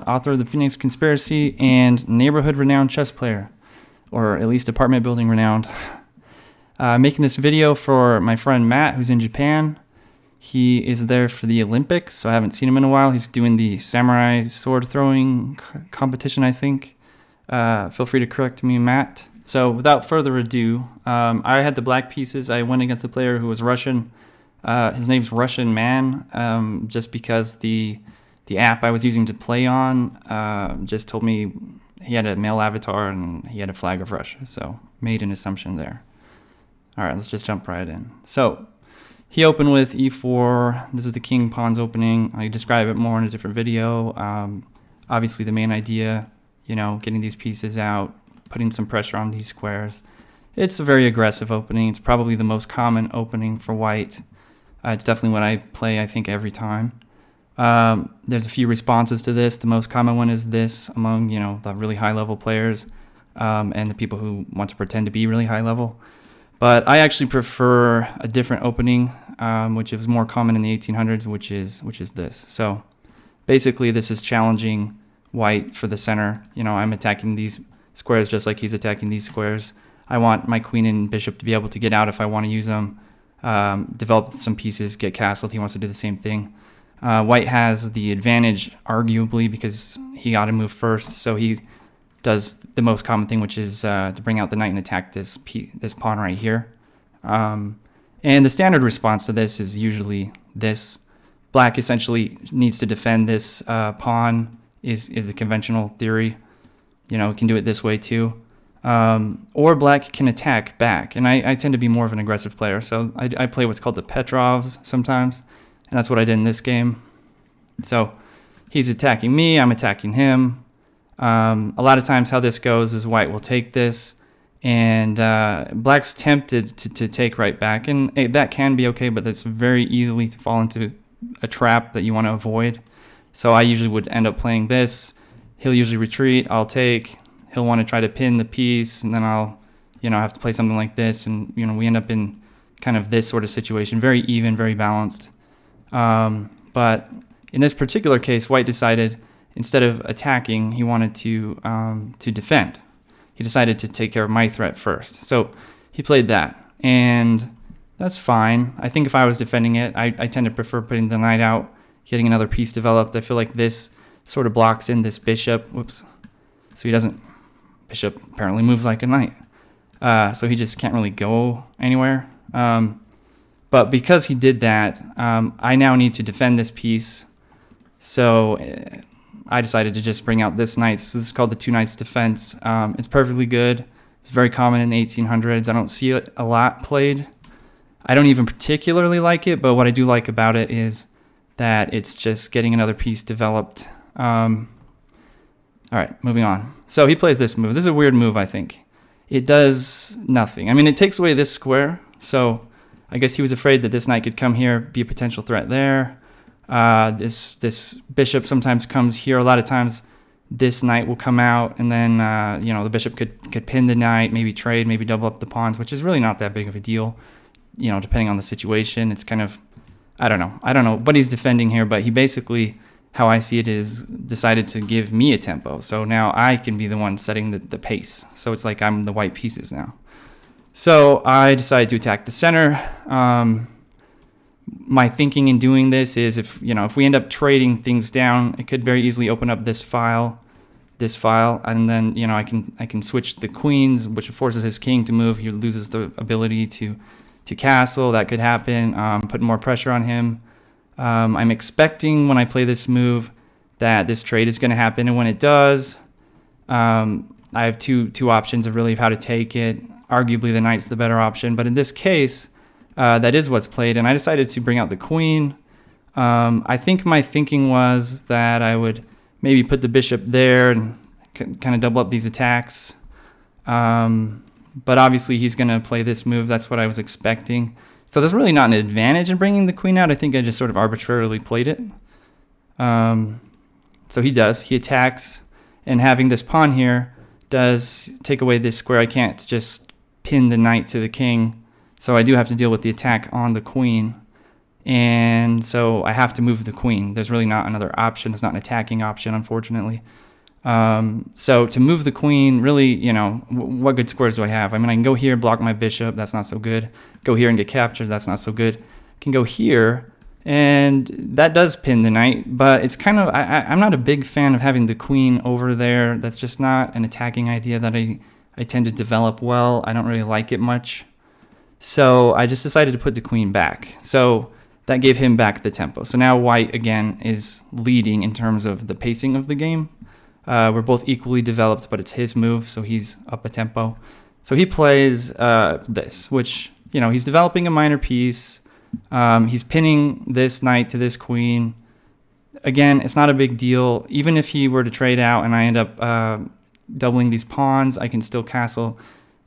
author of the Phoenix Conspiracy and neighborhood renowned chess player, or at least apartment building renowned. Making this video for my friend Matt, who's in Japan. He is there for the Olympics, so I haven't seen him in a while. He's doing the samurai sword throwing competition, I think. Feel free to correct me, Matt. So without further ado, I had the black pieces. I went against a player who was Russian. His name's Russian Man, just because the app I was using to play on just told me he had a male avatar and he had a flag of Russia, so made an assumption there. All right, let's just jump right in. So he opened with e4. This is the king pawns opening. I describe it more in a different video. Obviously the main idea, getting these pieces out, putting some pressure on these squares. It's a very aggressive opening. It's probably the most common opening for white. It's definitely what I play, I think, every time. There's a few responses to this. The most common one is this among, the really high level players and the people who want to pretend to be really high level. But I actually prefer a different opening, which is more common in the 1800s, which is this. So basically, this is challenging white for the center. I'm attacking these squares just like he's attacking these squares. I want my queen and bishop to be able to get out if I want to use them, develop some pieces, get castled. He wants to do the same thing. White has the advantage, arguably, because he got to move first. So he does the most common thing, which is to bring out the knight and attack this pawn right here. And the standard response to this is usually this. Black essentially needs to defend this pawn is the conventional theory. Can do it this way too. Or black can attack back. And I tend to be more of an aggressive player. So I play what's called the Petrovs sometimes. And that's what I did in this game. So he's attacking me, I'm attacking him. A lot of times how this goes is white will take this, and black's tempted to take right back. And that can be okay, but that's very easily to fall into a trap that you want to avoid. So I usually would end up playing this. He'll usually retreat, I'll take. He'll want to try to pin the piece, and then I'll have to play something like this. And we end up in kind of this sort of situation, very even, very balanced. But in this particular case, white decided instead of attacking, he wanted to defend. He decided to take care of my threat first. So he played that, and that's fine. I think if I was defending it, I tend to prefer putting the knight out, getting another piece developed. I feel like this sort of blocks in this bishop. Whoops. So he doesn't. Bishop apparently moves like a knight. So he just can't really go anywhere. But because he did that, I now need to defend this piece. So I decided to just bring out this knight. So this is called the two knights defense. It's perfectly good. It's very common in the 1800s. I don't see it a lot played. I don't even particularly like it, but what I do like about it is that it's just getting another piece developed. All right, moving on. So he plays this move. This is a weird move, I think. It does nothing. I mean, it takes away this square. So I guess he was afraid that this knight could come here, be a potential threat there. This bishop sometimes comes here. A lot of times this knight will come out, and then the bishop could pin the knight, maybe trade, maybe double up the pawns, which is really not that big of a deal. Depending on the situation, it's kind of, I don't know what he's defending here, but he basically, how I see it, is decided to give me a tempo. So now I can be the one setting the pace. So it's like I'm the white pieces now. So I decided to attack the center. My thinking in doing this is if we end up trading things down, it could very easily open up this file, and then I can switch the queens, which forces his king to move. He loses the ability to castle. That could happen. Put more pressure on him. I'm expecting when I play this move that this trade is going to happen, and when it does, I have two options of how to take it. Arguably, the knight's the better option, but in this case, that is what's played, and I decided to bring out the queen. I think my thinking was that I would maybe put the bishop there and kind of double up these attacks. But obviously, he's going to play this move. That's what I was expecting. So there's really not an advantage in bringing the queen out. I think I just sort of arbitrarily played it. So he does. He attacks, and having this pawn here does take away this square. I can't just pin the knight to the king, so I do have to deal with the attack on the queen. and so I have to move the queen. There's really not another option. There's not an attacking option, unfortunately. So to move the queen, really, what good squares do I have? I mean, I can go here, block my bishop. That's not so good. Go here and get captured. That's not so good. Can go here, and that does pin the knight, but it's kind of, I'm not a big fan of having the queen over there. That's just not an attacking idea that I tend to develop well. I don't really like it much. So I just decided to put the queen back. So that gave him back the tempo. So now white, again, is leading in terms of the pacing of the game. We're both equally developed, but it's his move, so he's up a tempo. So he plays this, which, he's developing a minor piece. He's pinning this knight to this queen. Again, it's not a big deal. Even if he were to trade out and I end up doubling these pawns, I can still castle,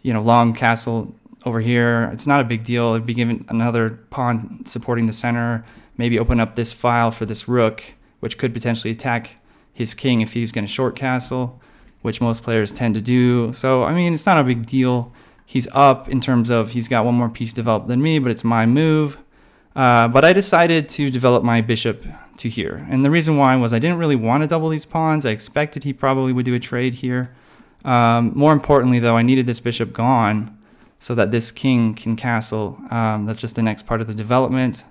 long castle over here. It's not a big deal. It'd be given another pawn supporting the center, maybe open up this file for this rook, which could potentially attack his king if he's going to short castle, which most players tend to do. So, I mean, it's not a big deal. He's up in terms of he's got one more piece developed than me, but it's my move. But I decided to develop my bishop to here. And the reason why was I didn't really want to double these pawns. I expected he probably would do a trade here. More importantly, though, I needed this bishop gone so that this king can castle. That's just the next part of the development.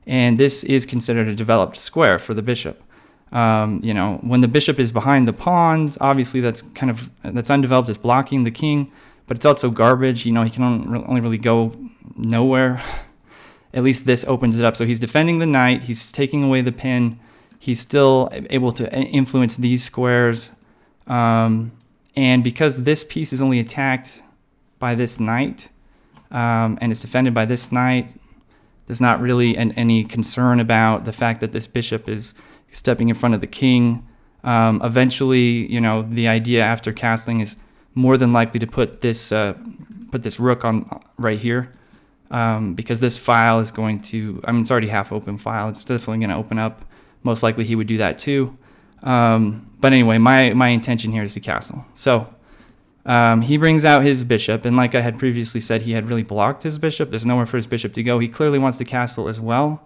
And this is considered a developed square for the bishop. When the bishop is behind the pawns, obviously that's undeveloped, it's blocking the king, but it's also garbage. He can only really go nowhere. At least this opens it up. So he's defending the knight, he's taking away the pin, he's still able to influence these squares. And because this piece is only attacked by this knight, and it's defended by this knight, there's not really any concern about the fact that this bishop is stepping in front of the king. Eventually, the idea after castling is more than likely to put this rook on right here, because this file is going to, it's already half open file. It's definitely going to open up. Most likely he would do that too. But anyway, my intention here is to castle. So he brings out his bishop, and like I had previously said, he had really blocked his bishop. There's nowhere for his bishop to go. He clearly wants to castle as well.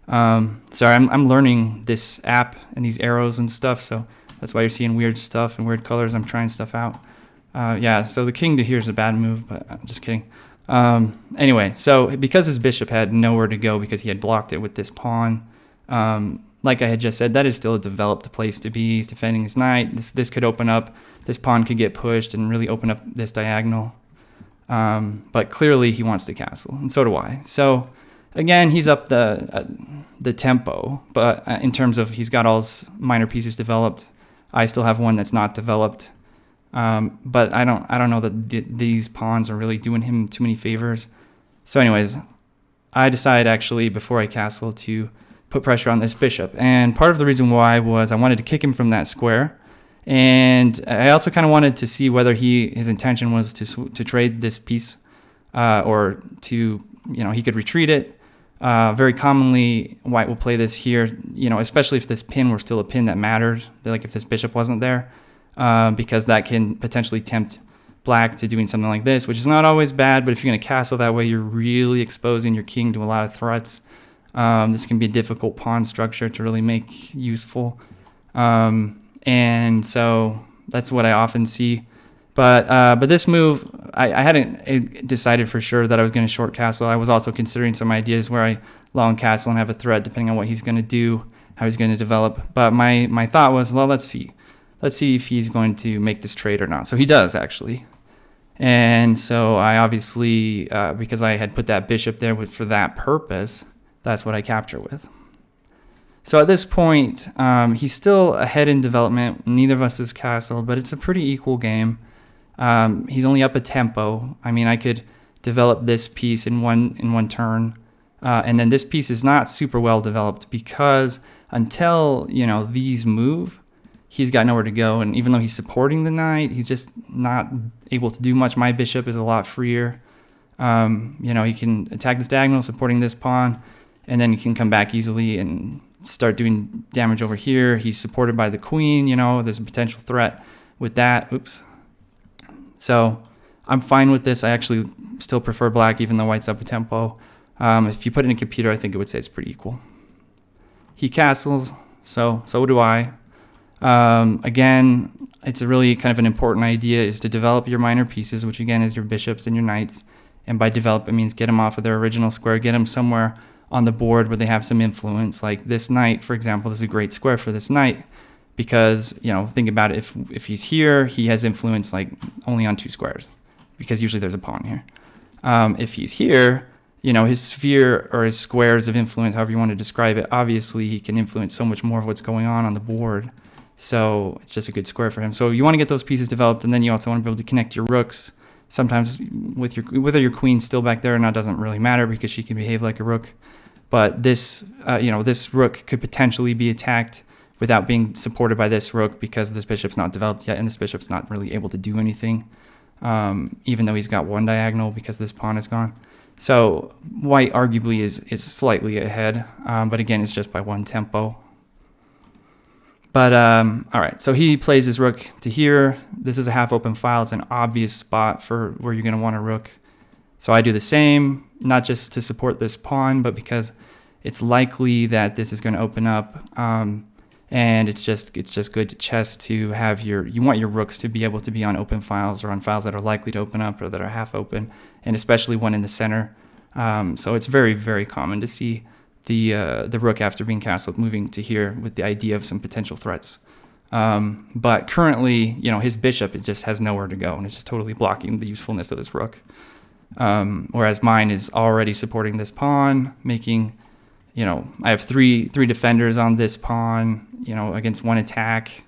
Sorry, I'm learning this app and these arrows and stuff, so that's why you're seeing weird stuff and weird colors. I'm trying stuff out. So the king to here is a bad move, but I'm just kidding. Anyway, so because his bishop had nowhere to go because he had blocked it with this pawn, like I had just said, that is still a developed place to be. He's defending his knight. This could open up. This pawn could get pushed and really open up this diagonal. But clearly he wants to castle, and so do I. So again, he's up the tempo, but in terms of he's got all his minor pieces developed, I still have one that's not developed. But I don't know that these pawns are really doing him too many favors. So anyways, I decided actually before I castle to put pressure on this bishop. And part of the reason why was I wanted to kick him from that square. And I also kind of wanted to see whether his intention was to trade this piece, or to, he could retreat it. Very commonly, white will play this here, especially if this pin were still a pin that mattered, like if this bishop wasn't there, because that can potentially tempt black to doing something like this, which is not always bad, but if you're going to castle that way, you're really exposing your king to a lot of threats. This can be a difficult pawn structure to really make useful. And so that's what I often see. But this move, I hadn't decided for sure that I was going to short castle. I was also considering some ideas where I long castle and have a threat depending on what he's going to do, how he's going to develop. But my thought was, well, let's see. Let's see if he's going to make this trade or not. So he does, actually. And so I obviously, because I had put that bishop there for that purpose, that's what I capture with. So at this point, he's still ahead in development. Neither of us is castled, but it's a pretty equal game. He's only up a tempo. I mean, I could develop this piece in one turn, and then this piece is not super well developed because until these move, he's got nowhere to go. And even though he's supporting the knight, he's just not able to do much. My bishop is a lot freer. He can attack this diagonal, supporting this pawn, and then he can come back easily and start doing damage over here. He's supported by the queen. There's a potential threat with that. Oops. So I'm fine with this. I actually still prefer black, even though white's up a tempo. If you put it in a computer, I think it would say it's pretty equal. He castles, so do I. Again, it's a really kind of an important idea is to develop your minor pieces, which again is your bishops and your knights. And by develop, it means get them off of their original square, get them somewhere on the board where they have some influence. Like this knight, for example, this is a great square for this knight because, think about it. If he's here, he has influence like only on 2 squares because usually there's a pawn here. If he's here, his sphere or his squares of influence, however you want to describe it, obviously he can influence so much more of what's going on the board. So it's just a good square for him. So you want to get those pieces developed, and then you also want to be able to connect your rooks. Sometimes whether your queen's still back there or not doesn't really matter because she can behave like a rook. But this, this rook could potentially be attacked without being supported by this rook because this bishop's not developed yet, and this bishop's not really able to do anything, even though he's got 1 diagonal because this pawn is gone. So white arguably is slightly ahead, but again, it's just by 1 tempo. But all right, so he plays his rook to here. This is a half open file. It's an obvious spot for where you're going to want a rook. So I do the same, not just to support this pawn, but because it's likely that this is going to open up. And it's just good to chess to have you want your rooks to be able to be on open files or on files that are likely to open up or that are half open, and especially one in the center. So it's very, very common to see the rook after being castled moving to here with the idea of some potential threats. But currently, his bishop, it just has nowhere to go, and it's just totally blocking the usefulness of this rook. Whereas mine is already supporting this pawn, making, I have three defenders on this pawn, against 1 attack.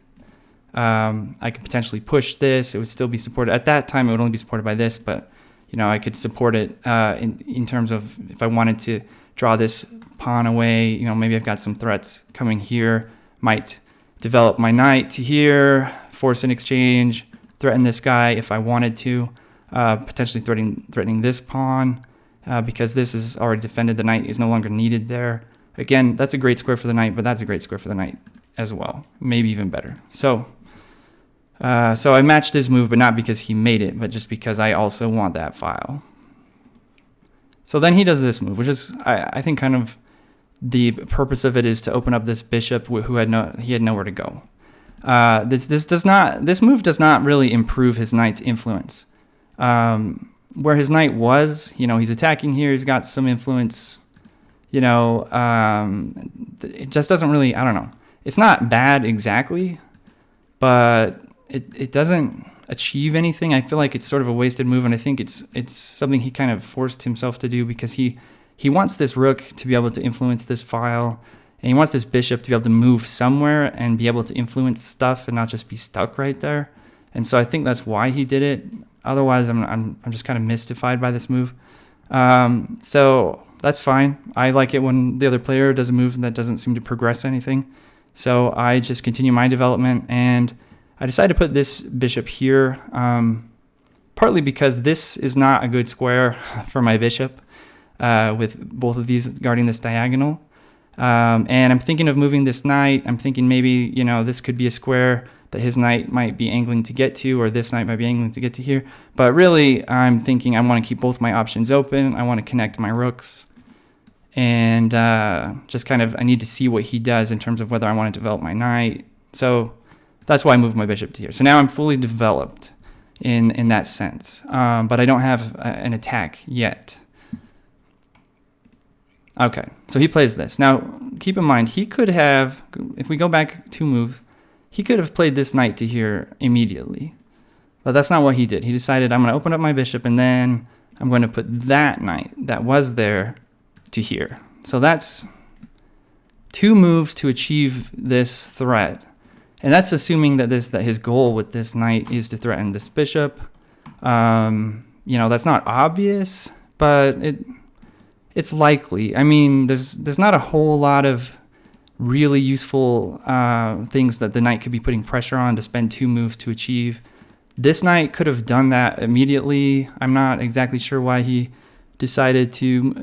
I could potentially push this. It would still be supported. At that time, it would only be supported by this, but, I could support it in terms of if I wanted to draw this pawn away, maybe I've got some threats coming here, might develop my knight to here, force an exchange, threaten this guy if I wanted to, potentially threatening this pawn, because this is already defended. The knight is no longer needed there. Again, that's a great square for the knight, but that's a great square for the knight as well, maybe even better. So I matched his move, but not because he made it, but just because I also want that file. So then he does this move, which is, I think, kind of the purpose of it is to open up this bishop who had nowhere to go. This move does not really improve his knight's influence. Where his knight was, he's attacking here, he's got some influence. It just doesn't really, I don't know. It's not bad exactly, but it doesn't achieve anything. I feel like it's sort of a wasted move, and I think it's something he kind of forced himself to do because he wants this rook to be able to influence this file, and he wants this bishop to be able to move somewhere and be able to influence stuff and not just be stuck right there. And so I think that's why he did it. Otherwise, I'm just kind of mystified by this move. So that's fine. I like it when the other player does a move that doesn't seem to progress anything. So I just continue my development, and I decided to put this bishop here, partly because this is not a good square for my bishop, with both of these guarding this diagonal. And I'm thinking of moving this knight. I'm thinking maybe, this could be a square that his knight might be angling to get to, or this knight might be angling to get to here. But really, I'm thinking I want to keep both my options open. I want to connect my rooks. And just kind of, I need to see what he does in terms of whether I want to develop my knight. So that's why I moved my bishop to here. So now I'm fully developed in that sense. But I don't have an attack yet. Okay, so he plays this. Now, keep in mind, he could have, if we go back 2 moves, he could have played this knight to here immediately. But that's not what he did. He decided, I'm going to open up my bishop, and then I'm going to put that knight that was there to here. So that's 2 moves to achieve this threat. And that's assuming that his goal with this knight is to threaten this bishop. That's not obvious, but it's likely. I mean, there's not a whole lot of really useful things that the knight could be putting pressure on to spend 2 moves to achieve. This knight could have done that immediately. I'm not exactly sure why he decided to,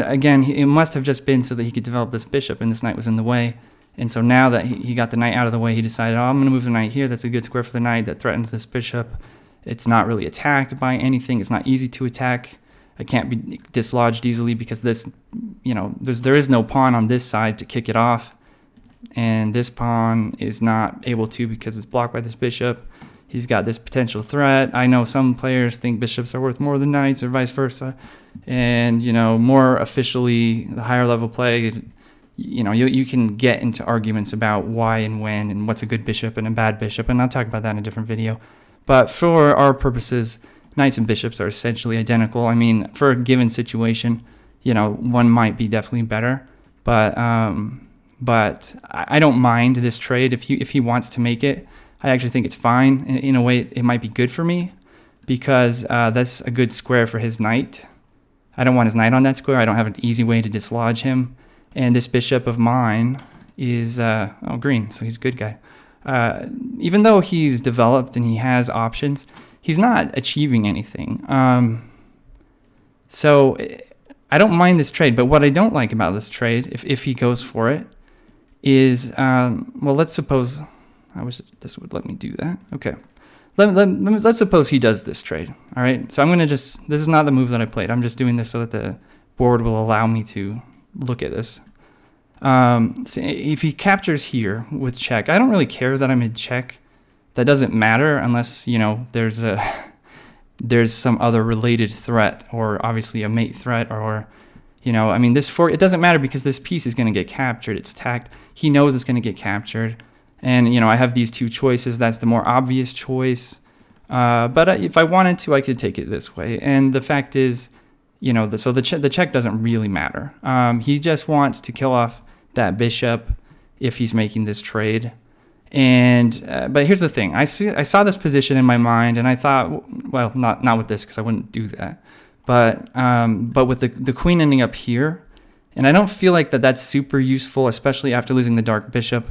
again, it must have just been so that he could develop this bishop, and this knight was in the way. And so now that he got the knight out of the way, he decided, I'm going to move the knight here. That's a good square for the knight that threatens this bishop. It's not really attacked by anything. It's not easy to attack. I can't be dislodged easily because this, there is no pawn on this side to kick it off. And this pawn is not able to because it's blocked by this bishop. He's got this potential threat. I know some players think bishops are worth more than knights or vice versa. And, more officially, the higher level play, you can get into arguments about why and when and what's a good bishop and a bad bishop. And I'll talk about that in a different video. But for our purposes, knights and bishops are essentially identical. I mean, for a given situation, one might be definitely better. But I don't mind this trade if he wants to make it. I actually think it's fine. In a way, it might be good for me because that's a good square for his knight. I don't want his knight on that square. I don't have an easy way to dislodge him. And this bishop of mine is green, so he's a good guy. Even though he's developed and he has options, he's not achieving anything. So I don't mind this trade, but what I don't like about this trade, if he goes for it, is, let's suppose, I wish this would let me do that. Okay. Let's suppose he does this trade. All right. So I'm going to this is not the move that I played. I'm just doing this so that the board will allow me to look at this. So if he captures here with check, I don't really care that I'm in check. That doesn't matter unless, there's some other related threat, or obviously a mate threat, or, it doesn't matter because this piece is going to get captured. It's tacked. He knows it's going to get captured. And, I have these two choices. That's the more obvious choice. But if I wanted to, I could take it this way. And the fact is, the check doesn't really matter. He just wants to kill off that bishop if he's making this trade. And but here's the thing. I saw this position in my mind, and I thought, well, not with this because I wouldn't do that. But with the queen ending up here, and I don't feel like that's super useful, especially after losing the dark bishop.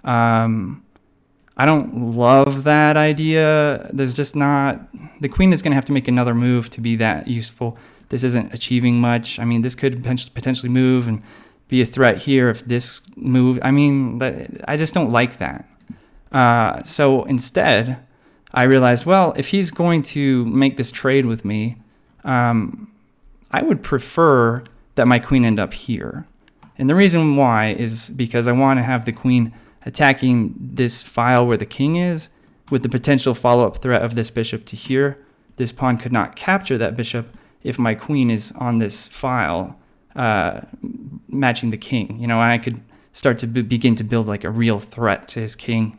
I don't love that idea. There's just not, the queen is going to have to make another move to be that useful. This isn't achieving much. I mean, this could potentially move and be a threat here if this move. I mean, I just don't like that. So instead, I realized, well, if he's going to make this trade with me, I would prefer that my queen end up here. And the reason why is because I want to have the queen attacking this file where the king is, with the potential follow-up threat of this bishop to here. This pawn could not capture that bishop if my queen is on this file, matching the king. And I could start to begin to build like a real threat to his king,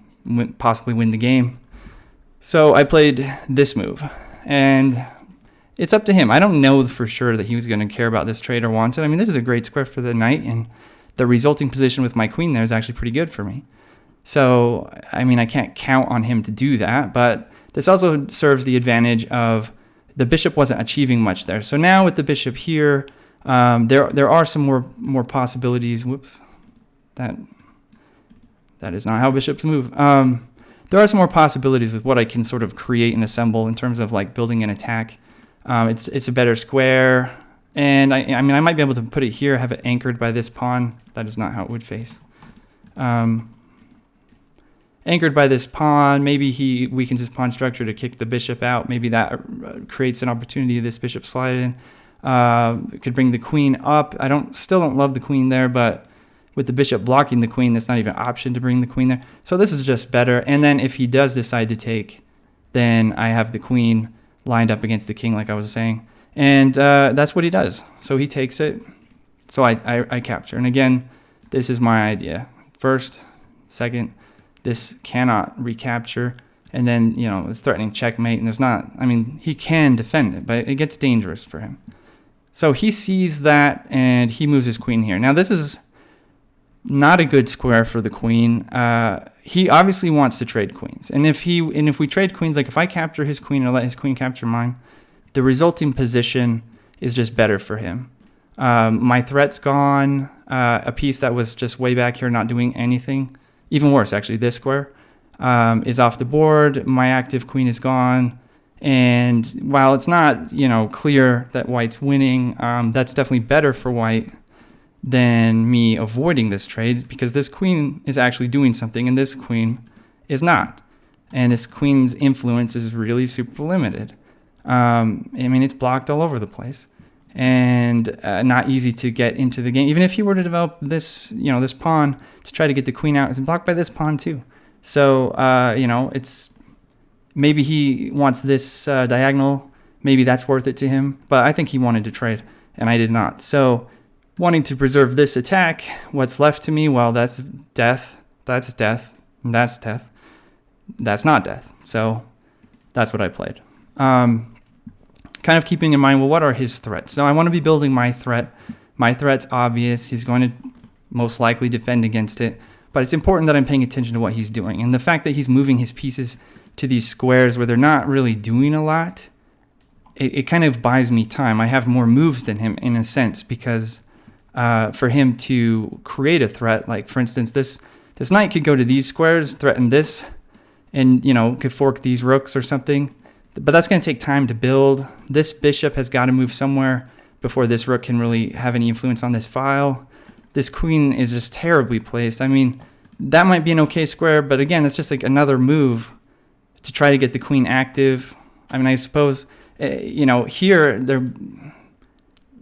possibly win the game. So I played this move, and it's up to him. I don't know for sure that he was going to care about this trade or want it. I mean, this is a great square for the knight, and the resulting position with my queen there is actually pretty good for me. So, I mean, I can't count on him to do that, but this also serves the advantage of the bishop wasn't achieving much there. So now with the bishop here, there are some more possibilities. Whoops, that is not how bishops move. There are some more possibilities with what I can sort of create and assemble in terms of like building an attack. It's a better square. And I mean, I might be able to put it here, have it anchored by this pawn. That is not how it would face. Anchored by this pawn, maybe he weakens his pawn structure to kick the bishop out. Maybe that creates an opportunity this bishop slide in. Could bring the queen up. Still don't love the queen there, but with the bishop blocking the queen, that's not even an option to bring the queen there. So this is just better. And then if he does decide to take, then I have the queen lined up against the king, like I was saying. And that's what he does. So he takes it. So I capture. And again, this is my idea. First, second, this cannot recapture. And then, it's threatening checkmate. And there's not, I mean, he can defend it, but it gets dangerous for him. So he sees that and he moves his queen here. Now, this is not a good square for the queen. He obviously wants to trade queens. And if we trade queens, like if I capture his queen or let his queen capture mine, the resulting position is just better for him. My threat's gone. A piece that was just way back here not doing anything. Even worse, actually, this square is off the board. My active queen is gone. And while it's not, clear that white's winning, that's definitely better for white than me avoiding this trade, because this queen is actually doing something and this queen is not. And this queen's influence is really super limited. I mean, it's blocked all over the place. and not easy to get into the game. Even if he were to develop this, this pawn to try to get the queen out, it's blocked by this pawn too. So, it's maybe he wants this diagonal. Maybe that's worth it to him. But I think he wanted to trade, and I did not. So, wanting to preserve this attack, what's left to me? Well, that's death. That's death. And that's death. That's not death. So, that's what I played. Kind of keeping in mind, well, what are his threats? So I want to be building my threat. My threat's obvious. He's going to most likely defend against it. But it's important that I'm paying attention to what he's doing. And the fact that he's moving his pieces to these squares where they're not really doing a lot, it kind of buys me time. I have more moves than him in a sense, because for him to create a threat, like for instance, this knight could go to these squares, threaten this, and could fork these rooks or something. But that's going to take time to build. This bishop has got to move somewhere before this rook can really have any influence on this file. This queen is just terribly placed. I mean, that might be an okay square, but again, that's just like another move to try to get the queen active. I mean, I suppose, here,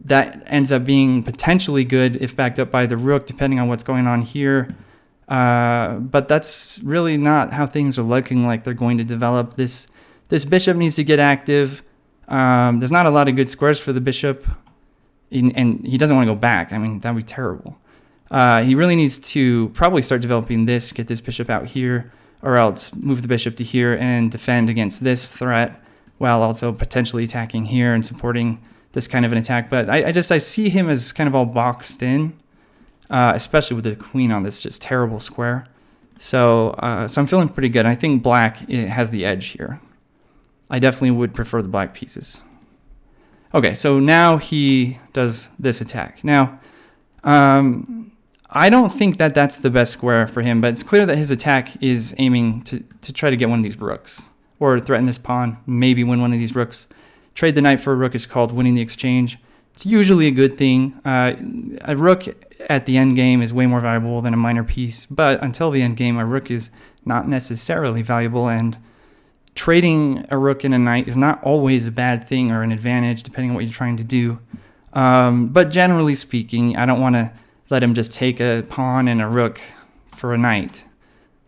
that ends up being potentially good if backed up by the rook, depending on what's going on here. But that's really not how things are looking like they're going to develop. This bishop needs to get active. There's not a lot of good squares for the bishop, and he doesn't want to go back. I mean, that would be terrible. He really needs to probably start developing this, get this bishop out here, or else move the bishop to here and defend against this threat, while also potentially attacking here and supporting this kind of an attack. But I see him as kind of all boxed in, especially with the queen on this just terrible square. So I'm feeling pretty good. I think black has the edge here. I definitely would prefer the black pieces. Okay, so now he does this attack. Now, I don't think that that's the best square for him, but it's clear that his attack is aiming to try to get one of these rooks, or threaten this pawn, maybe win one of these rooks. Trade the knight for a rook is called winning the exchange. It's usually a good thing. A rook at the end game is way more valuable than a minor piece, but until the end game, a rook is not necessarily valuable, and trading a rook and a knight is not always a bad thing or an advantage, depending on what you're trying to do. But generally speaking, I don't want to let him just take a pawn and a rook for a knight.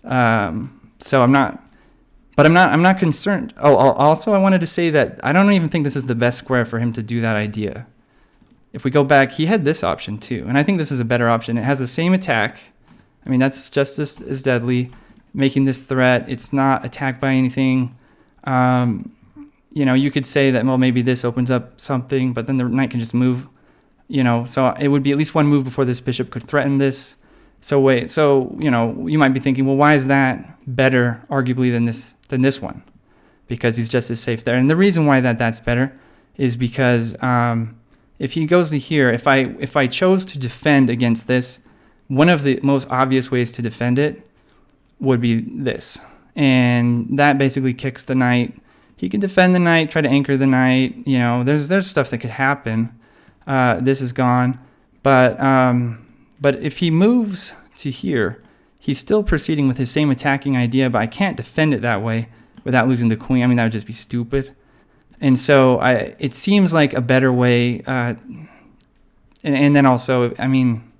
So I'm not concerned. Oh, also I wanted to say that I don't even think this is the best square for him to do that idea. If we go back, he had this option too, and I think this is a better option. It has the same attack. I mean, that's just as deadly. Making this threat, it's not attacked by anything. You could say that, well, maybe this opens up something, but then the knight can just move. So it would be at least one move before this bishop could threaten this. So you might be thinking, well, why is that better, arguably, than this one? Because he's just as safe there. And the reason why that's better is because if he goes to here, if I chose to defend against this, one of the most obvious ways to defend it would be this, and that basically kicks the knight. He can defend the knight, try to anchor the knight. There's stuff that could happen. This is gone, but if he moves to here, he's still proceeding with his same attacking idea, but I can't defend it that way without losing the queen. I mean, that would just be stupid. And so it seems like a better way. And then also, I mean,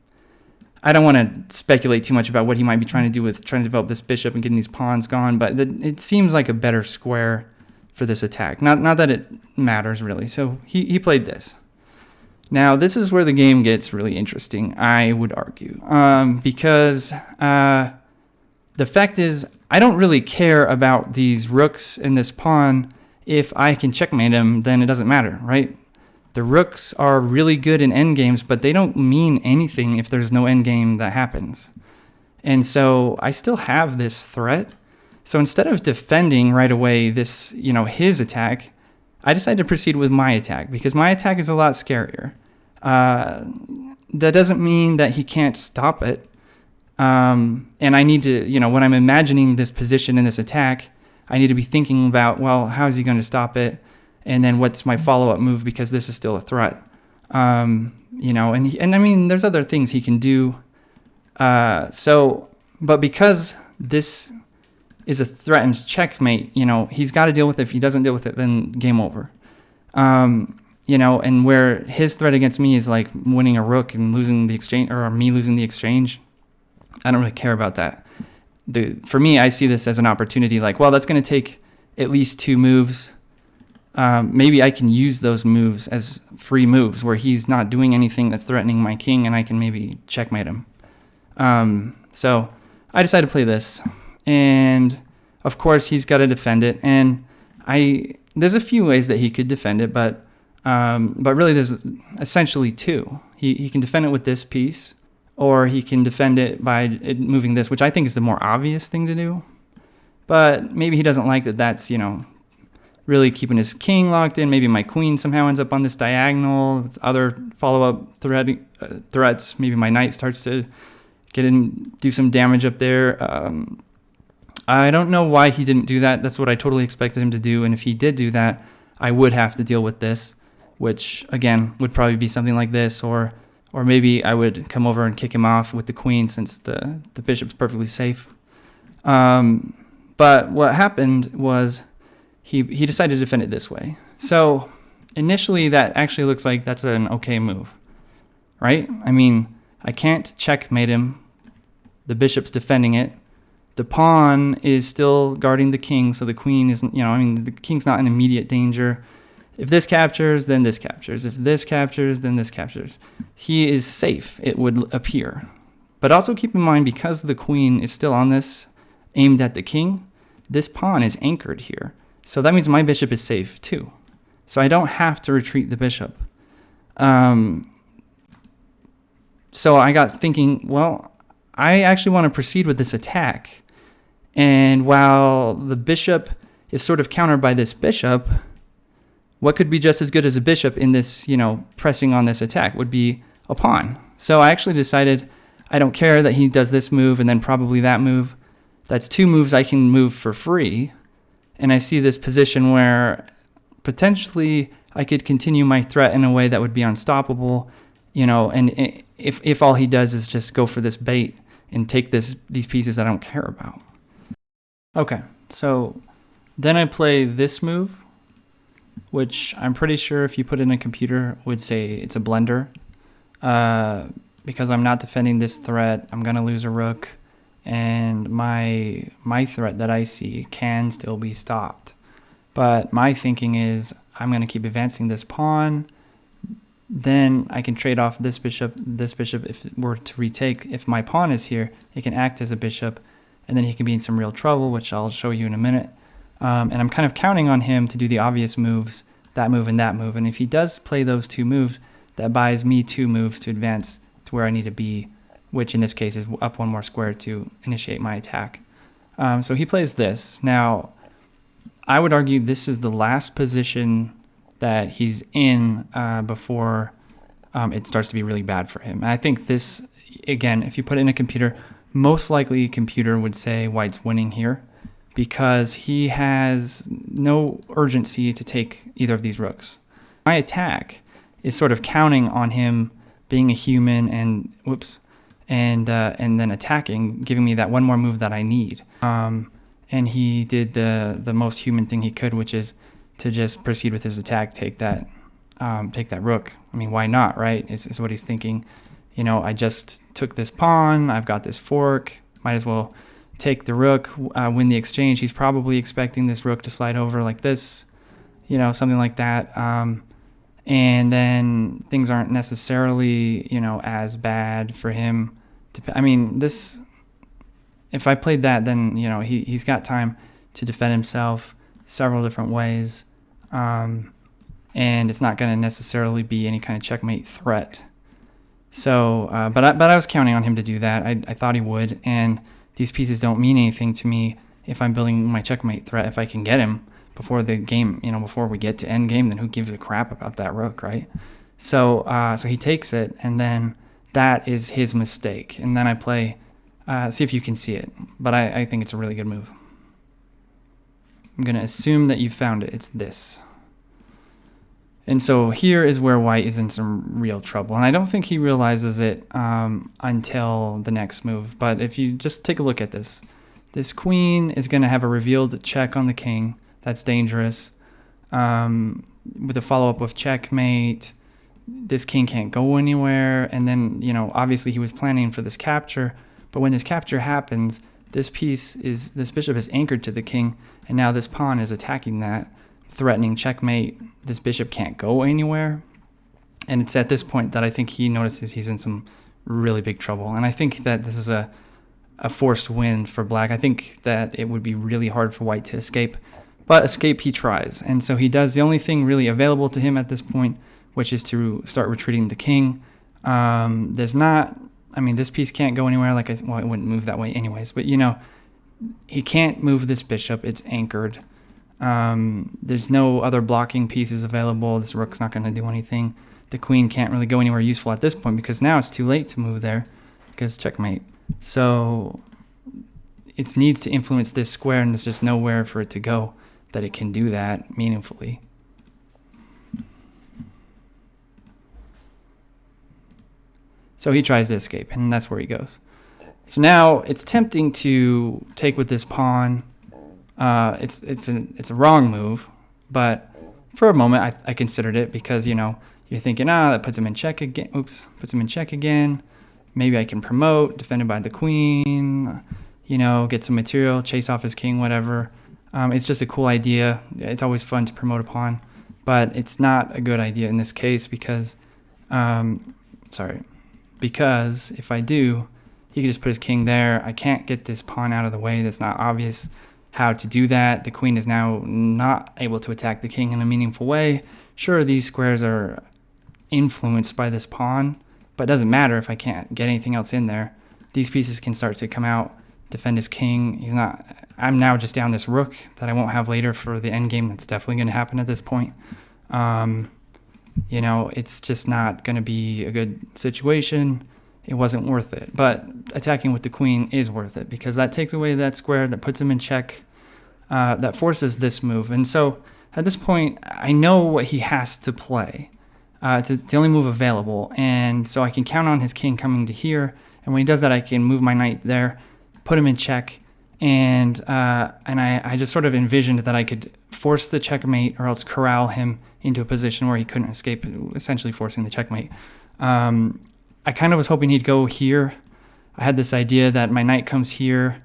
I don't want to speculate too much about what he might be trying to do with trying to develop this bishop and getting these pawns gone, but it seems like a better square for this attack. Not that it matters, really. So he played this. Now, this is where the game gets really interesting, I would argue, because the fact is, I don't really care about these rooks and this pawn. If I can checkmate him, then it doesn't matter, right? The rooks are really good in endgames, but they don't mean anything if there's no endgame that happens. And so I still have this threat. So instead of defending right away this, his attack, I decided to proceed with my attack, because my attack is a lot scarier. That doesn't mean that he can't stop it. And I need to, when I'm imagining this position in this attack, I need to be thinking about, well, how is he going to stop it? And then what's my follow-up move, because this is still a threat. And I mean, there's other things he can do. But because this is a threatened checkmate, he's got to deal with it. If he doesn't deal with it, then game over. and where his threat against me is like winning a rook and losing the exchange, or me losing the exchange. I don't really care about that. For me, I see this as an opportunity. Like, well, that's going to take at least 2 moves. Maybe I can use those moves as free moves where he's not doing anything that's threatening my king, and I can maybe checkmate him. So I decided to play this, and of course he's got to defend it. And there's a few ways that he could defend it, but really there's essentially 2. He can defend it with this piece, or he can defend it by moving this, which I think is the more obvious thing to do. But maybe he doesn't like that that's, really keeping his king locked in. Maybe my queen somehow ends up on this diagonal with other follow-up threats. Maybe my knight starts to get in, do some damage up there. I don't know why he didn't do that. That's what I totally expected him to do. And if he did do that, I would have to deal with this, which again would probably be something like this, or maybe I would come over and kick him off with the queen since the bishop's perfectly safe. But what happened was he decided to defend it this way. So initially that actually looks like that's an okay move, right? I mean, I can't checkmate him. The bishop's defending it. The pawn is still guarding the king, so the queen isn't, the king's not in immediate danger. If this captures, then this captures. If this captures, then this captures. He is safe, it would appear. But also keep in mind, because the queen is still on this, aimed at the king, this pawn is anchored here. So that means my bishop is safe too. So I don't have to retreat the bishop. So I got thinking, well, I actually want to proceed with this attack. And while the bishop is sort of countered by this bishop, what could be just as good as a bishop in this, pressing on this attack would be a pawn. So I actually decided I don't care that he does this move and then probably that move. That's 2 moves I can move for free. And I see this position where potentially I could continue my threat in a way that would be unstoppable, and if all he does is just go for this bait and take these pieces I don't care about. Okay, so then I play this move, which I'm pretty sure if you put it in a computer would say it's a blunder. Because I'm not defending this threat, I'm going to lose a rook. And my threat that I see can still be stopped. But my thinking is I'm going to keep advancing this pawn. Then I can trade off this bishop, if it were to retake. If my pawn is here, it can act as a bishop, and then he can be in some real trouble, which I'll show you in a minute. And I'm kind of counting on him to do the obvious moves, that move and that move. And if he does play those 2 moves, that buys me 2 moves to advance to where I need to be, which in this case is up 1 more square to initiate my attack. So he plays this. Now, I would argue this is the last position that he's in before it starts to be really bad for him. And I think this, again, if you put it in a computer, most likely a computer would say White's winning here because he has no urgency to take either of these rooks. My attack is sort of counting on him being a human and then attacking, giving me that 1 more move that I need. And he did the most human thing he could, which is to just proceed with his attack, take that rook. I mean, why not, right? Is what he's thinking. I just took this pawn, I've got this fork, might as well take the rook, win the exchange. He's probably expecting this rook to slide over like this, something like that. And then things aren't necessarily, as bad for him. If I played that, then, he's got time to defend himself several different ways. And it's not going to necessarily be any kind of checkmate threat. So, but I was counting on him to do that. I thought he would. And these pieces don't mean anything to me if I'm building my checkmate threat. If I can get him before the game, before we get to end game, then who gives a crap about that rook, right? So he takes it, and then that is his mistake. And then I play, see if you can see it. But I think it's a really good move. I'm going to assume that you found it. It's this. And so here is where White is in some real trouble. And I don't think he realizes it until the next move. But if you just take a look at this, this queen is going to have a revealed check on the king. That's dangerous. with a follow-up of checkmate, this king can't go anywhere. And then, obviously he was planning for this capture, but when this capture happens, this bishop is anchored to the king, and now this pawn is attacking that, threatening checkmate. This bishop can't go anywhere. And it's at this point that I think he notices he's in some really big trouble. And I think that this is a forced win for black. I think that it would be really hard for white to escape, but escape he tries. And so he does the only thing really available to him at this point, which is to start retreating the king. This piece can't go anywhere. It wouldn't move that way anyways, but he can't move this bishop. It's anchored. There's no other blocking pieces available. This rook's not going to do anything. The queen can't really go anywhere useful at this point because now it's too late to move there because checkmate. So it needs to influence this square, and there's just nowhere for it to go that it can do that meaningfully. So he tries to escape, and that's where he goes. So now it's tempting to take with this pawn. It's a wrong move, but for a moment I considered it because you're thinking, that puts him in check again. Puts him in check again. Maybe I can promote, defended by the queen. Get some material, chase off his king, whatever. It's just a cool idea. It's always fun to promote a pawn, but it's not a good idea in this case because if I do, he could just put his king there. I can't get this pawn out of the way. That's not obvious how to do that. The queen is now not able to attack the king in a meaningful way. Sure, these squares are influenced by this pawn, but it doesn't matter if I can't get anything else in there. These pieces can start to come out, defend his king. I'm now just down this rook that I won't have later for the endgame. That's definitely going to happen at this point. It's just not going to be a good situation. It wasn't worth it. But attacking with the queen is worth it because that takes away that square, that puts him in check, that forces this move. And so at this point, I know what he has to play. It's the only move available. And so I can count on his king coming to here. And when he does that, I can move my knight there, put him in check. And I just sort of envisioned that I could force the checkmate or else corral him into a position where he couldn't escape, essentially forcing the checkmate. I kind of was hoping he'd go here. I had this idea that my knight comes here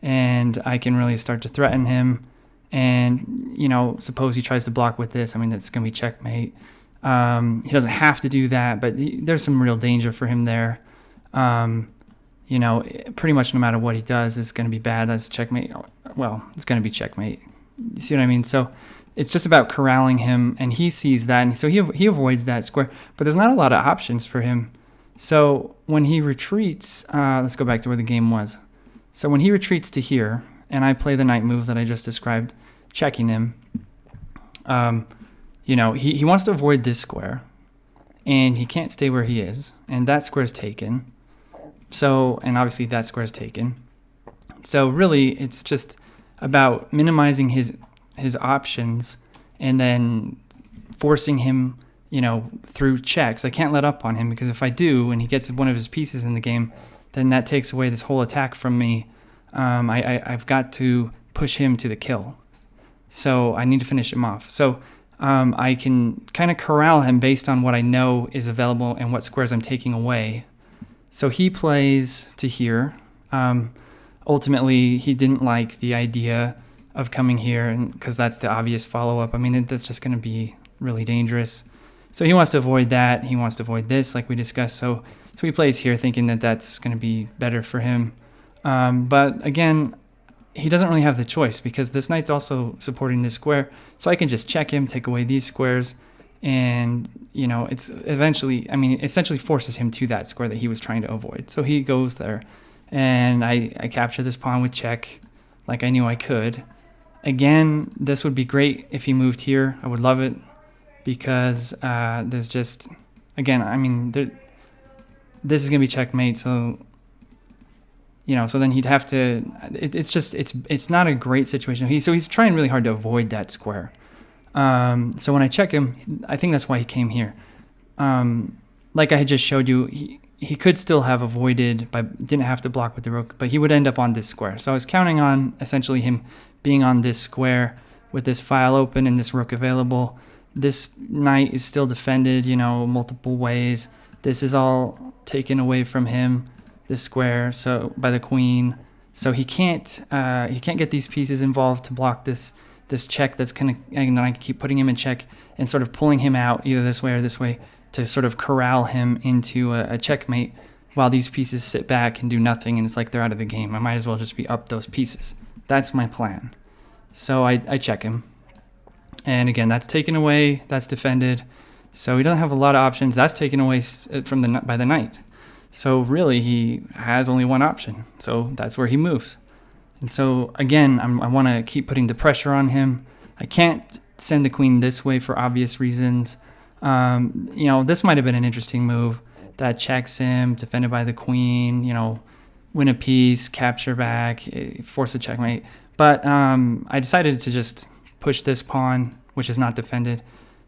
and I can really start to threaten him. And, suppose he tries to block with this. That's going to be checkmate. He doesn't have to do that, but there's some real danger for him there. Pretty much no matter what he does is going to be bad as checkmate. Well, it's going to be checkmate. You see what I mean? So it's just about corralling him, and he sees that, and so he avoids that square. But there's not a lot of options for him. So when he retreats, let's go back to where the game was. So when he retreats to here, and I play the knight move that I just described, checking him, he wants to avoid this square, and he can't stay where he is, and that square is taken. So, and obviously that square is taken. So really, it's just about minimizing his options and then forcing him, through checks. I can't let up on him because if I do, and he gets one of his pieces in the game, then that takes away this whole attack from me. I've got to push him to the kill. So I need to finish him off. So I can kind of corral him based on what I know is available and what squares I'm taking away. So he plays to here. Ultimately, he didn't like the idea of coming here, and because that's the obvious follow-up. That's just going to be really dangerous. So he wants to avoid that. He wants to avoid this, like we discussed. So he plays here, thinking that that's going to be better for him. But again, he doesn't really have the choice because this knight's also supporting this square. So I can just check him, take away these squares, and it's essentially forces him to that square that he was trying to avoid. So he goes there, and I capture this pawn with check, like I knew I could. Again, this would be great if he moved here. I would love it because there's just, this is gonna be checkmate. So so then he'd have to. It's not a great situation. He's trying really hard to avoid that square. So when I check him, I think that's why he came here. Like I had just showed you, he could still have avoided, didn't have to block with the rook, but he would end up on this square. So I was counting on essentially him being on this square with this file open and this rook available. This knight is still defended, multiple ways. This is all taken away from him, this square, so by the queen. So he can't get these pieces involved to block this check that's and then I can keep putting him in check and sort of pulling him out either this way or this way to sort of corral him into a checkmate while these pieces sit back and do nothing, and it's like they're out of the game. I might as well just be up those pieces. That's my plan. So I check him. And again, that's taken away, that's defended. So he doesn't have a lot of options. That's taken away by the knight. So really, he has only one option. So that's where he moves. And so again, I want to keep putting the pressure on him. I can't send the queen this way for obvious reasons. This might have been an interesting move. That checks him, defended by the queen, win a piece, capture back, force a checkmate. But I decided to just push this pawn, which is not defended.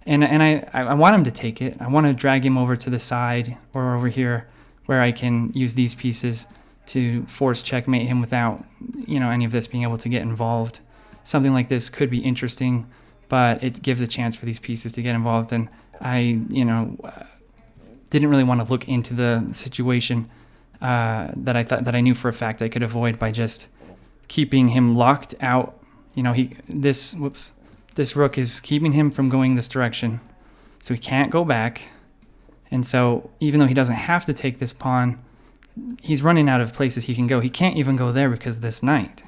And I want him to take it. I want to drag him over to the side or over here where I can use these pieces to force checkmate him without, any of this being able to get involved. Something like this could be interesting, but it gives a chance for these pieces to get involved. And I, didn't really want to look into the situation that I knew for a fact I could avoid by just keeping him locked out. This rook is keeping him from going this direction, so he can't go back. And so even though he doesn't have to take this pawn, he's running out of places he can go. He can't even go there because of this knight.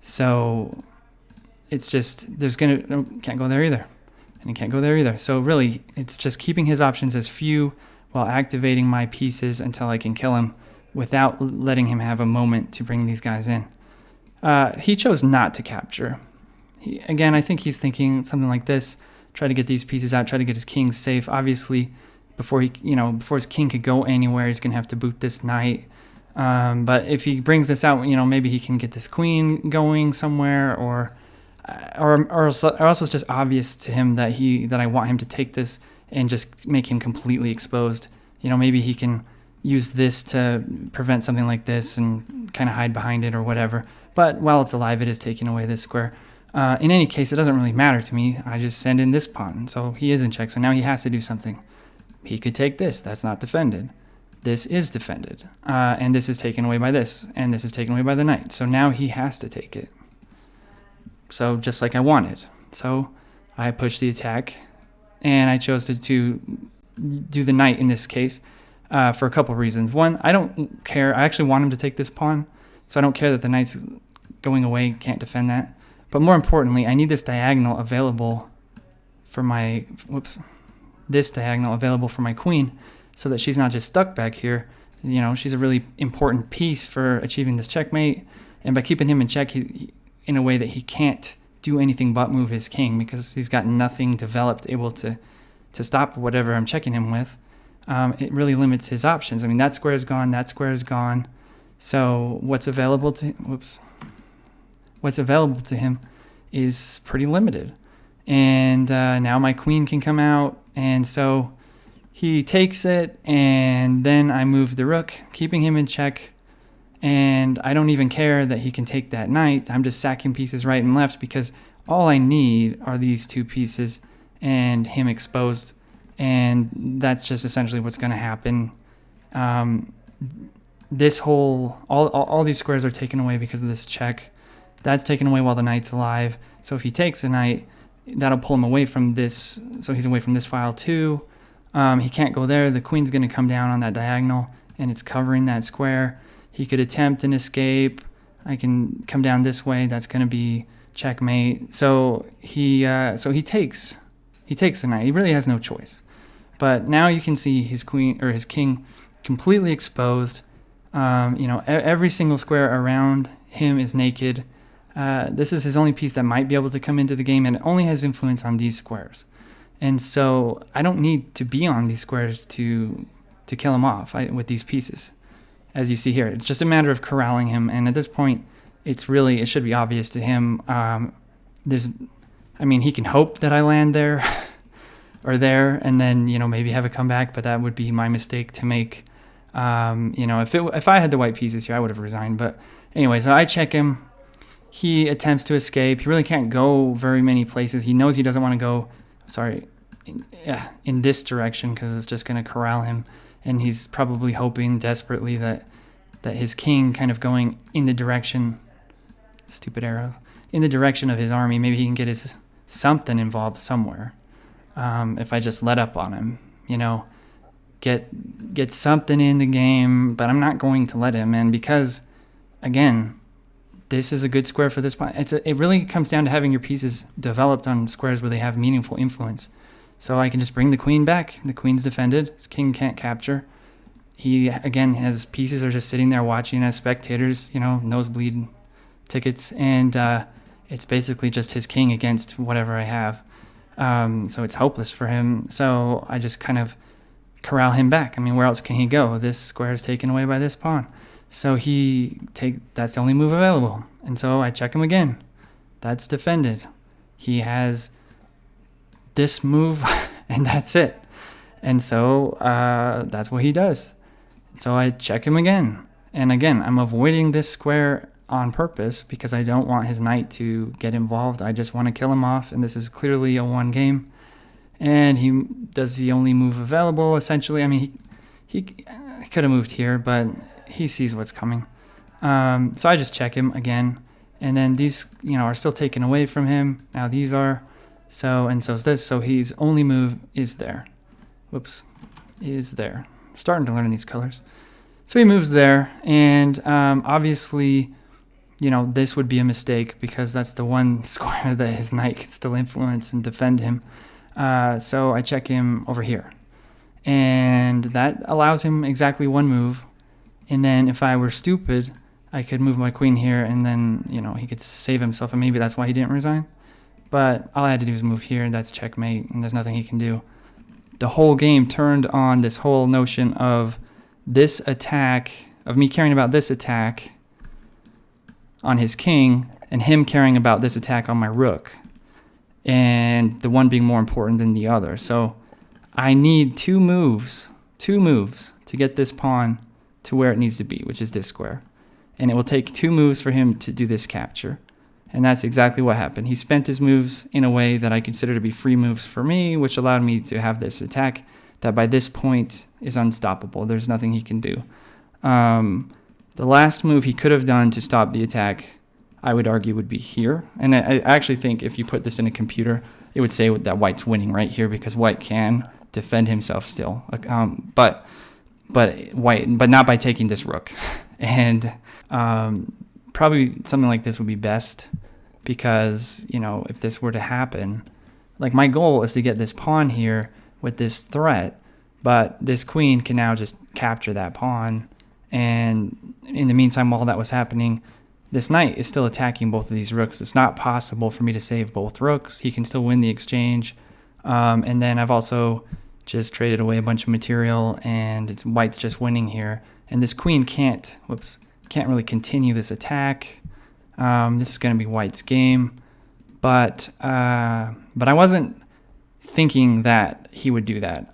So it's just can't go there either, and he can't go there either. So really, it's just keeping his options as few while activating my pieces until I can kill him without letting him have a moment to bring these guys in. He chose not to capture. Again, I think he's thinking something like this: try to get these pieces out, try to get his king safe. Obviously, before his king could go anywhere, he's gonna have to boot this knight. But if he brings this out, maybe he can get this queen going somewhere, or else it's just obvious to him that I want him to take this and just make him completely exposed. Maybe he can use this to prevent something like this and kind of hide behind it or whatever. But while it's alive, it is taking away this square. In any case, it doesn't really matter to me. I just send in this pawn. So he is in check. So now he has to do something. He could take this. That's not defended. This is defended. And this is taken away by this. And this is taken away by the knight. So now he has to take it. So just like I wanted. So I pushed the attack. And I chose to do the knight in this case for a couple of reasons. One, I don't care. I actually want him to take this pawn. So I don't care that the knight's going away, can't defend that. But more importantly, I need this diagonal available for my queen so that she's not just stuck back here. She's a really important piece for achieving this checkmate. And by keeping him in check, in a way that he can't do anything but move his king because he's got nothing developed able to stop whatever I'm checking him with. It really limits his options. I mean, that square is gone, that square is gone. So what's available to him is pretty limited. And now my queen can come out, and so he takes it, and then I move the rook, keeping him in check. And I don't even care that he can take that knight. I'm just sacking pieces right and left because all I need are these two pieces and him exposed. And that's just essentially what's going to happen. All these squares are taken away because of this check. That's taken away while the knight's alive. So if he takes a knight, that'll pull him away from this. So he's away from this file too. He can't go there. The queen's going to come down on that diagonal, and it's covering that square. He could attempt an escape. I can come down this way. That's going to be checkmate. So he takes the knight. He really has no choice. But now you can see his queen or his king completely exposed. Every single square around him is naked. This is his only piece that might be able to come into the game, and it only has influence on these squares. And so I don't need to be on these squares to kill him off with these pieces. As you see here, it's just a matter of corralling him. And at this point, it should be obvious to him. He can hope that I land there or there, and then, maybe have a comeback, but that would be my mistake to make. If I had the white pieces here, I would have resigned. But anyway, so I check him. He attempts to escape. He really can't go very many places. He knows he doesn't want to go sorry, in this direction, because it's just going to corral him. And he's probably hoping desperately that his king kind of going in the direction, stupid arrows, in the direction of his army. Maybe he can get his something involved somewhere. If I just let up on him, get something in the game, but I'm not going to let him. And because, again, this is a good square for this pawn. It really comes down to having your pieces developed on squares where they have meaningful influence. So I can just bring the queen back. The queen's defended. His king can't capture. He, again, his pieces are just sitting there watching as spectators, nosebleed tickets. And it's basically just his king against whatever I have. So it's hopeless for him. So I just kind of corral him back. I mean, where else can he go? This square is taken away by this pawn. So that's the only move available. And so I check him again. That's defended. He has this move, and that's it. And so that's what he does. So I check him again. And again, I'm avoiding this square on purpose because I don't want his knight to get involved. I just want to kill him off, and this is clearly a one game. And he does the only move available, essentially. I mean, he could have moved here, but he sees what's coming. So I just check him again. And then these, are still taken away from him. Now these are. So is this. So his only move is there. Whoops. Is there. I'm starting to learn these colors. So he moves there. And obviously, this would be a mistake because that's the one square that his knight could still influence and defend him. So I check him over here. And that allows him exactly one move. And then if I were stupid, I could move my queen here, and then, he could save himself, and maybe that's why he didn't resign. But all I had to do was move here, and that's checkmate, and there's nothing he can do. The whole game turned on this whole notion of this attack, of me caring about this attack on his king, and him caring about this attack on my rook, and the one being more important than the other. So I need two moves to get this pawn to where it needs to be, which is this square. And it will take two moves for him to do this capture. And that's exactly what happened. He spent his moves in a way that I consider to be free moves for me, which allowed me to have this attack that by this point is unstoppable. There's nothing he can do. The last move he could have done to stop the attack, I would argue, would be here. And I actually think if you put this in a computer, it would say that white's winning right here because white can defend himself still. But not by taking this rook. And probably something like this would be best because, if this were to happen, like my goal is to get this pawn here with this threat, but this queen can now just capture that pawn. And in the meantime, while that was happening, this knight is still attacking both of these rooks. It's not possible for me to save both rooks. He can still win the exchange. And then I've also just traded away a bunch of material, and white's just winning here. And this queen can't really continue this attack. This is going to be white's game. But I wasn't thinking that he would do that.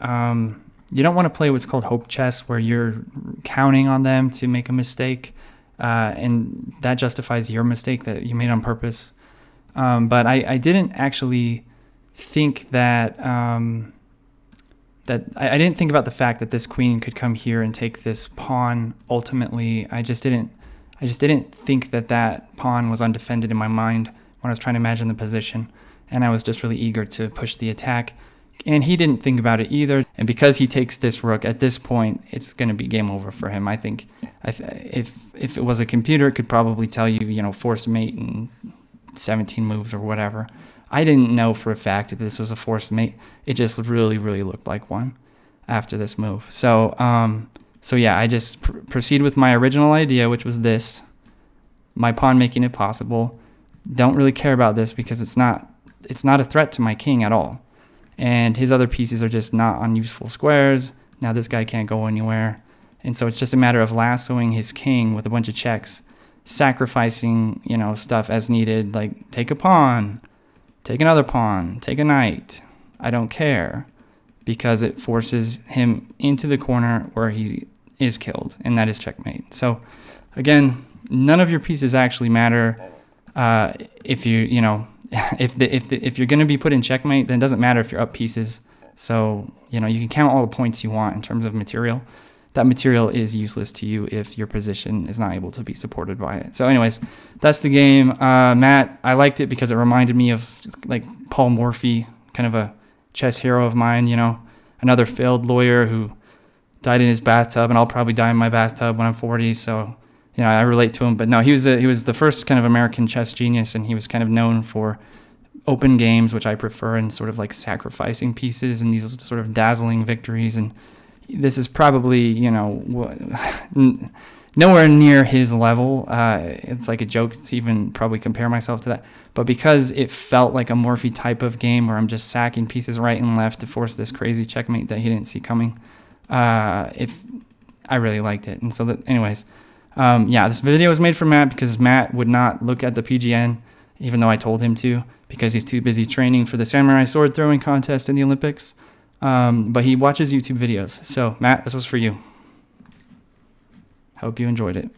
You don't want to play what's called hope chess, where you're counting on them to make a mistake, and that justifies your mistake that you made on purpose. But I didn't actually think that I didn't think about the fact that this queen could come here and take this pawn. Ultimately, I just didn't think that pawn was undefended in my mind when I was trying to imagine the position, and I was just really eager to push the attack. And he didn't think about it either. And because he takes this rook at this point, it's going to be game over for him. I think if it was a computer, it could probably tell you, forced mate in 17 moves or whatever. I didn't know for a fact that this was a forced mate. It just really, really looked like one after this move. So yeah, I just proceed with my original idea, which was this, my pawn making it possible. Don't really care about this because it's not a threat to my king at all. And his other pieces are just not on useful squares. Now this guy can't go anywhere. And so it's just a matter of lassoing his king with a bunch of checks, sacrificing, stuff as needed, like take a pawn, take another pawn, take a knight. I don't care, because it forces him into the corner where he is killed, and that is checkmate. So again, none of your pieces actually matter if if you're going to be put in checkmate, then it doesn't matter if you're up pieces. So, you know, you can count all the points you want in terms of material. That material is useless to you if your position is not able to be supported by it. So anyways, that's the game. Matt, I liked it because it reminded me of like Paul Morphy, kind of a chess hero of mine, you know, another failed lawyer who died in his bathtub, and I'll probably die in my bathtub when I'm 40. So, you know, I relate to him. But no, he was the first kind of American chess genius, and he was kind of known for open games, which I prefer, and sort of like sacrificing pieces and these sort of dazzling victories. And this is probably, you know, nowhere near his level. It's like a joke to even probably compare myself to that. But because it felt like a Morphy type of game where I'm just sacking pieces right and left to force this crazy checkmate that he didn't see coming, I really liked it. And so that, anyways, yeah, this video was made for Matt because Matt would not look at the PGN, even though I told him to, because he's too busy training for the samurai sword throwing contest in the Olympics. But he watches YouTube videos. So Matt, this was for you. Hope you enjoyed it.